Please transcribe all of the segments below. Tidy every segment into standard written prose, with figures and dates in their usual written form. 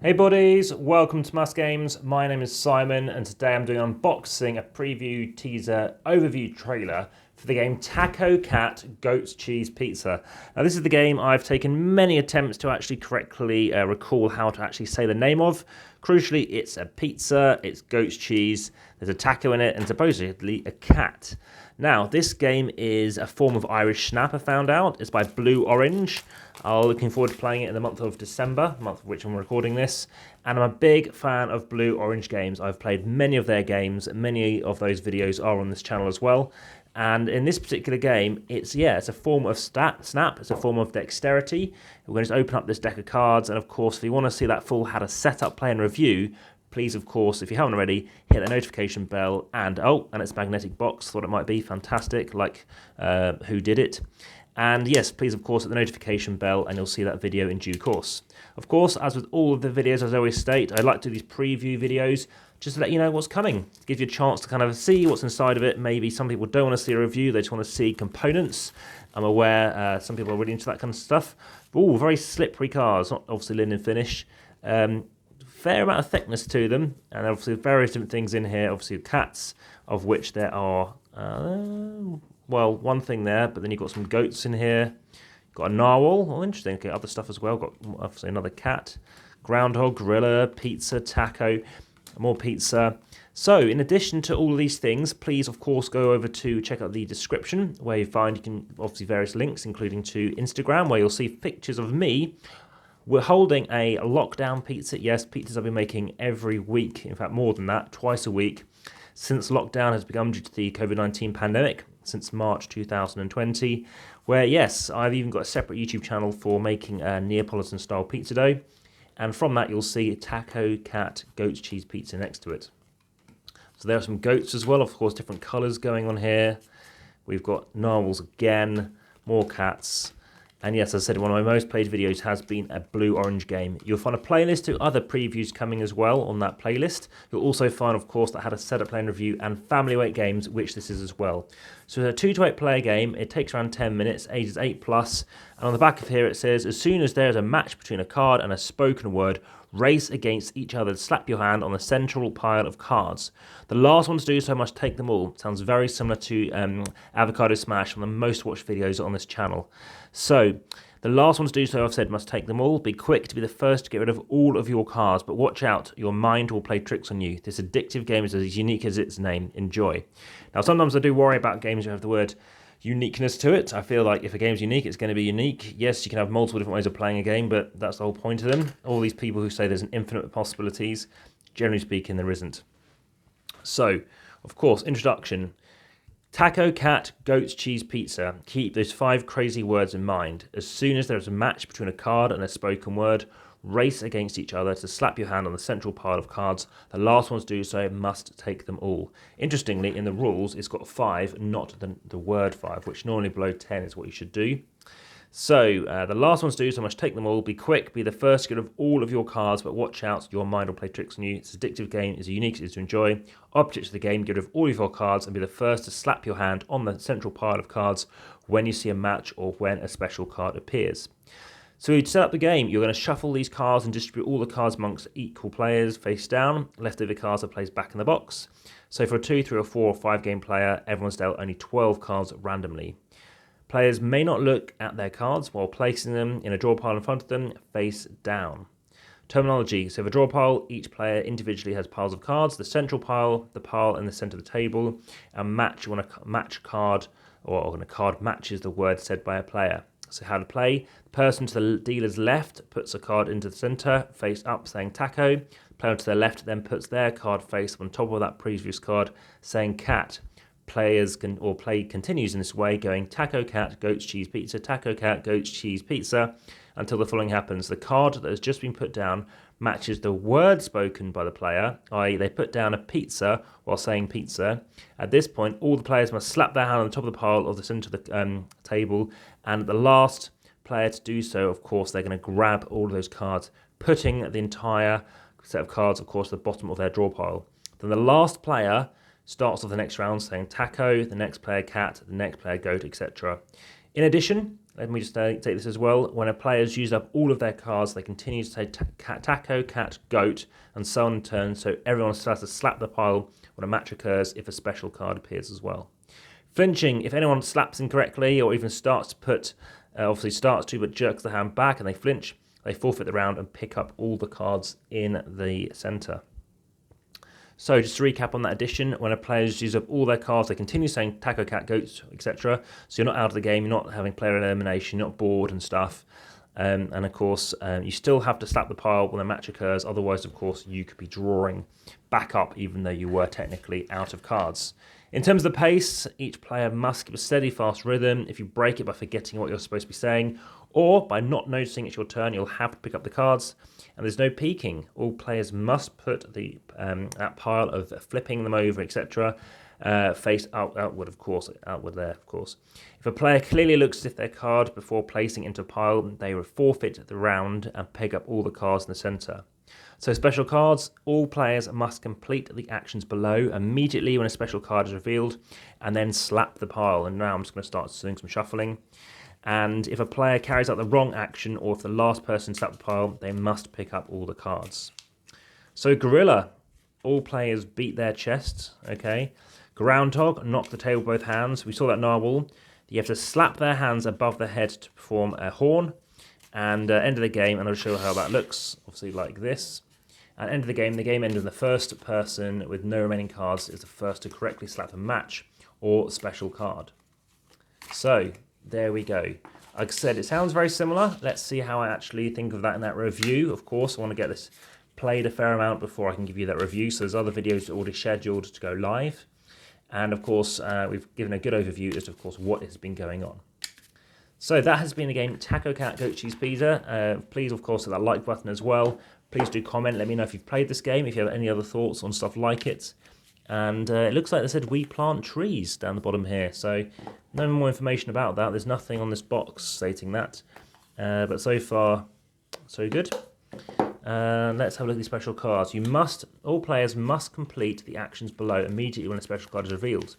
Hey buddies, welcome to AmassGames. My name is Simon and today I'm doing an unboxing, a preview, teaser, overview trailer for the game Taco Cat Goat's Cheese Pizza. Now this is the game I've taken many attempts to actually correctly recall how to actually say the name of. Crucially, it's a pizza, it's goat's cheese, there's a taco in it and supposedly a cat. Now, this game is a form of Irish Snap, I found out. It's by Blue Orange. I'm looking forward to playing it in the month of December, the month of which I'm recording this. And I'm a big fan of Blue Orange games. I've played many of their games. Many of those videos are on this channel as well. And in this particular game, it's a form of snap. It's a form of dexterity. We're going to just open up this deck of cards. And of course, if you want to see that full how to set up, play and review, please, of course, if you haven't already, hit the notification bell and it's magnetic box. Thought it might be fantastic, like who did it. And yes, please, of course, hit the notification bell and you'll see that video in due course. Of course, as with all of the videos, as I always state, I like to do these preview videos just to let you know what's coming, to give you a chance to kind of see what's inside of it. Maybe some people don't want to see a review, they just want to see components. I'm aware some people are really into that kind of stuff. Oh, very slippery cards, not obviously linen finish. Fair amount of thickness to them, and obviously various different things in here. Obviously cats, of which there are, well, one thing there, but then you've got some goats in here. You've got a narwhal, oh interesting, okay, other stuff as well. Got obviously another cat, groundhog, gorilla, pizza, taco, more pizza. So in addition to all of these things, please of course go over to check out the description where you can obviously various links, including to Instagram, where you'll see pictures of me. We're holding a lockdown pizza. Yes, pizzas I've been making every week. In fact, more than that, twice a week. Since lockdown has begun due to the COVID-19 pandemic, since March 2020. Where, yes, I've even got a separate YouTube channel for making a Neapolitan-style pizza dough. And from that, you'll see Taco Cat Goat's Cheese Pizza next to it. So there are some goats as well, of course, different colours going on here. We've got narwhals again, more cats. And yes, as I said, one of my most played videos has been a Blue Orange game. You'll find a playlist to other previews coming as well on that playlist. You'll also find, of course, that how to set up, play and review and family weight games, which this is as well. So it's a 2 to 8 player game. It takes around 10 minutes, ages 8+. And on the back of here it says, as soon as there is a match between a card and a spoken word, race against each other to slap your hand on the central pile of cards. The last one to do so must take them all. Sounds very similar to Avocado Smash, one of the most watched videos on this channel. So, the last one to do so, I've said, must take them all. Be quick to be the first to get rid of all of your cards, but watch out, your mind will play tricks on you. This addictive game is as unique as its name. Enjoy. Now, sometimes I do worry about games that have the word uniqueness to it. I feel like if a game's unique, it's going to be unique. Yes, you can have multiple different ways of playing a game, but that's the whole point of them. All these people who say there's an infinite possibilities, generally speaking, there isn't. So, of course, introduction. Taco Cat Goat's Cheese Pizza. Keep those 5 crazy words in mind. As soon as there is a match between a card and a spoken word, race against each other to slap your hand on the central pile of cards. The last ones to do so must take them all. Interestingly, in the rules, it's got 5, not the word 5, which normally below 10 is what you should do. So, the last ones to do so must take them all. Be quick, be the first to get rid of all of your cards, but watch out, your mind will play tricks on you. It's an addictive game, it's unique, it's to enjoy. Objects of the game, get rid of all of your cards and be the first to slap your hand on the central pile of cards when you see a match or when a special card appears. So to set up the game, you're going to shuffle these cards and distribute all the cards amongst equal players face down. Leftover cards are placed back in the box. So for a 2, 3 or 4 or 5 game player, everyone's dealt only 12 cards randomly. Players may not look at their cards while placing them in a draw pile in front of them, face down. Terminology. So for a draw pile, each player individually has piles of cards. The central pile, the pile in the center of the table. And match, you want to match card, or when a card matches the word said by a player. So how to play. The person to the dealer's left puts a card into the center, face up, saying taco. The player to their left then puts their card face on top of that previous card, saying cat. Players can, or play continues in this way, going Taco Cat, Goat's Cheese Pizza, Taco Cat, Goat's Cheese Pizza, until the following happens. The card that has just been put down matches the word spoken by the player, i.e. they put down a pizza while saying pizza. At this point, all the players must slap their hand on the top of the pile of the center of the table, and the last player to do so, of course, they're going to grab all of those cards, putting the entire set of cards, of course, at the bottom of their draw pile. Then the last player starts off the next round saying taco, the next player cat, the next player goat, etc. In addition, let me just take this as well. When a player's used up all of their cards, they continue to say taco, cat, goat, and so on in turn. So everyone starts to slap the pile when a match occurs if a special card appears as well. Flinching, if anyone slaps incorrectly or even starts to put, obviously starts to, but jerks the hand back and they flinch, they forfeit the round and pick up all the cards in the centre. So just to recap on that addition, when a player's used up all their cards, they continue saying taco, cat, goats, etc. So you're not out of the game, you're not having player elimination, you're not bored and stuff. And of course, you still have to slap the pile when a match occurs. Otherwise, of course, you could be drawing back up even though you were technically out of cards. In terms of the pace, each player must keep a steady, fast rhythm. If you break it by forgetting what you're supposed to be saying, or by not noticing it's your turn, you'll have to pick up the cards. And there's no peeking. All players must put the that pile of flipping them over, etc., face outward, of course, outward there, of course. If a player clearly looks as if their card before placing into a pile, they will forfeit the round and pick up all the cards in the centre. So special cards, all players must complete the actions below immediately when a special card is revealed, and then slap the pile. And now I'm just going to start doing some shuffling. And if a player carries out the wrong action, or if the last person slapped the pile, they must pick up all the cards. So gorilla, all players beat their chests, okay. Groundhog, knock the tail with both hands. We saw that narwhal. You have to slap their hands above their head to perform a horn. And end of the game, and I'll show you how that looks, obviously like this. At end of the game ends when the first person with no remaining cards is the first to correctly slap a match or special card. So, there we go. Like I said, it sounds very similar. Let's see how I actually think of that in that review. Of course, I want to get this played a fair amount before I can give you that review. So there's other videos already scheduled to go live. And of course, we've given a good overview as to, of course, what has been going on. So that has been the game Taco Cat Goat Cheese Pizza. Please, of course, hit that like button as well. Please do comment. Let me know if you've played this game, if you have any other thoughts on stuff like it. And it looks like they said we plant trees down the bottom here. So no more information about that. There's nothing on this box stating that. But so far, so good. Let's have a look at these special cards. All players must complete the actions below immediately when a special card is revealed.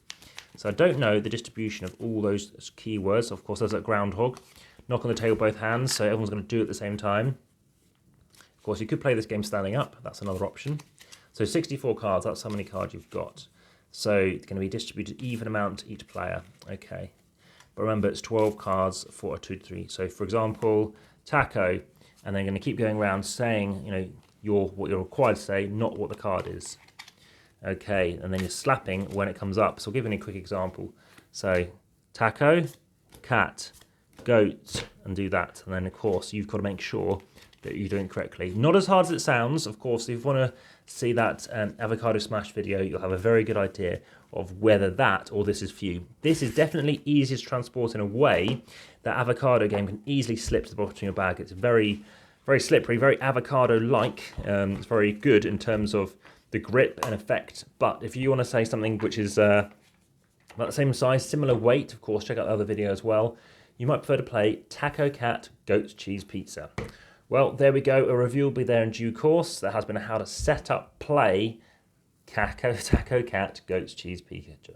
So I don't know the distribution of all those keywords. Of course, there's that groundhog. Knock on the table with both hands, so everyone's going to do it at the same time. Of course, you could play this game standing up. That's another option. So 64 cards, that's how many cards you've got. So it's going to be distributed even amount to each player. Okay. But remember, it's 12 cards for a 2 to 3. So for example, taco, and then going to keep going around saying, what you're required to say, not what the card is. Okay, and then you're slapping when it comes up. So I'll give you a quick example. So taco, cat, goat, and do that. And then of course you've got to make sure that you're doing it correctly. Not as hard as it sounds, of course. If you want to see that avocado smash video, you'll have a very good idea of whether that or this is for you. This is definitely easier to transport in a way that avocado game can easily slip to the bottom of your bag. It's very, very slippery, very avocado-like. It's very good in terms of the grip and effect. But if you want to say something which is about the same size, similar weight, of course, check out the other video as well. You might prefer to play Taco Cat Goat Cheese Pizza. Well, there we go. A review will be there in due course. There has been how to set up, play Taco Cat Goat Cheese Pizza.